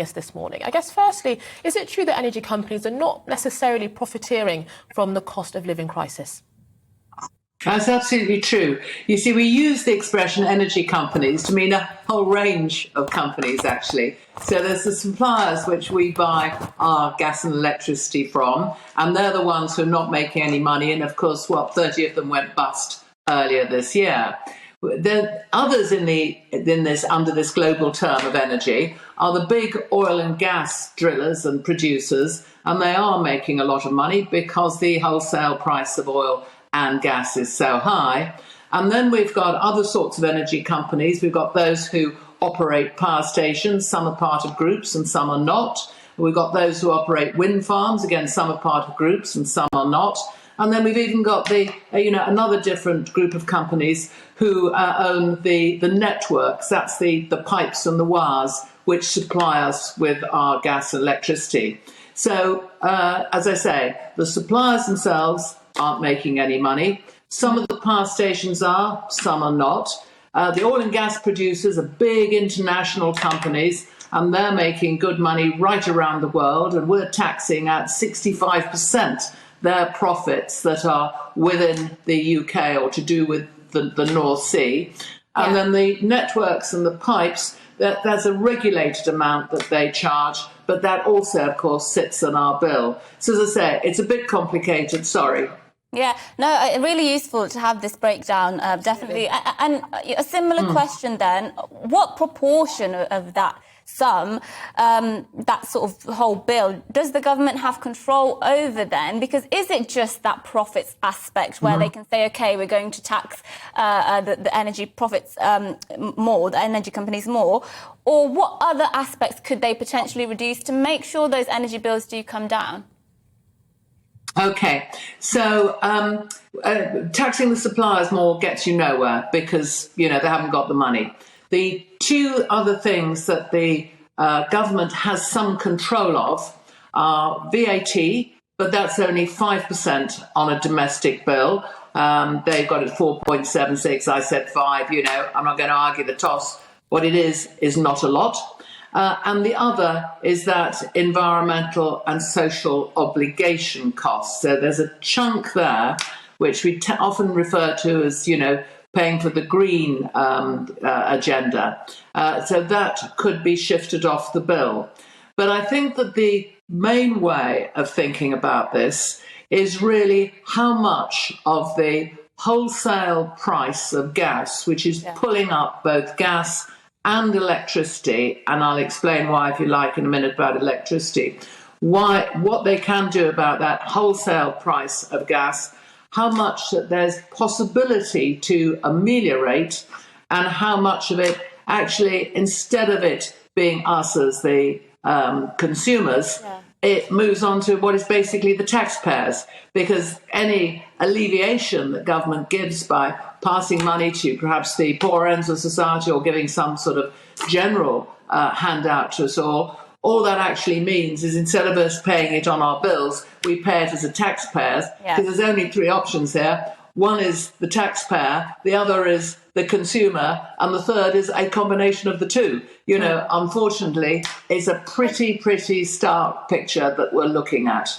us this morning. I guess firstly, is it true that energy companies are not necessarily profiteering from the cost of living crisis? That's absolutely true. You see, we use the expression energy companies to mean a whole range of companies, actually. So there's the suppliers which we buy our gas and electricity from, and they're the ones who are not making any money. And of course, 30 of them went bust earlier this year. The others under this global term of energy are the big oil and gas drillers and producers, and they are making a lot of money because the wholesale price of oil and gas is so high. And then we've got other sorts of energy companies. We've got those who operate power stations. Some are part of groups and some are not. We've got those who operate wind farms. Again, some are part of groups and some are not. And then we've even got another different group of companies who own the networks. That's the pipes and the wires which supply us with our gas and electricity. So, as I say, the suppliers themselves aren't making any money. Some of the power stations are, some are not. The oil and gas producers are big international companies, and they're making good money right around the world, and we're taxing at 65% their profits that are within the UK or to do with the North Sea. And then the networks and the pipes, there's a regulated amount that they charge, but that also, of course, sits on our bill. So as I say, it's a bit complicated, sorry. Yeah, no, really useful to have this breakdown, definitely. And a similar question then, what proportion of that sum, that sort of whole bill, does the government have control over then? Because is it just that profits aspect where they can say, OK, we're going to tax the energy profits more, the energy companies more? Or what other aspects could they potentially reduce to make sure those energy bills do come down? OK, so taxing the suppliers more gets you nowhere because, they haven't got the money. The two other things that the government has some control of are VAT, but that's only 5% on a domestic bill. They've got it 4.76. I said 5. I'm not going to argue the toss. What it is not a lot. And the other is that environmental and social obligation costs. So there's a chunk there, which we often refer to as, paying for the green agenda. So that could be shifted off the bill. But I think that the main way of thinking about this is really how much of the wholesale price of gas, which is pulling up both gas and electricity, and I'll explain why, if you like, in a minute about electricity, what they can do about that wholesale price of gas, how much that there's possibility to ameliorate, and how much of it actually, instead of it being us as the consumers, it moves on to what is basically the taxpayers, because any alleviation that government gives by passing money to perhaps the poor ends of society or giving some sort of general handout to us all that actually means is instead of us paying it on our bills, we pay it as a taxpayer, because there's only three options here. One is the taxpayer, the other is the consumer, and the third is a combination of the two. Unfortunately, it's a pretty stark picture that we're looking at.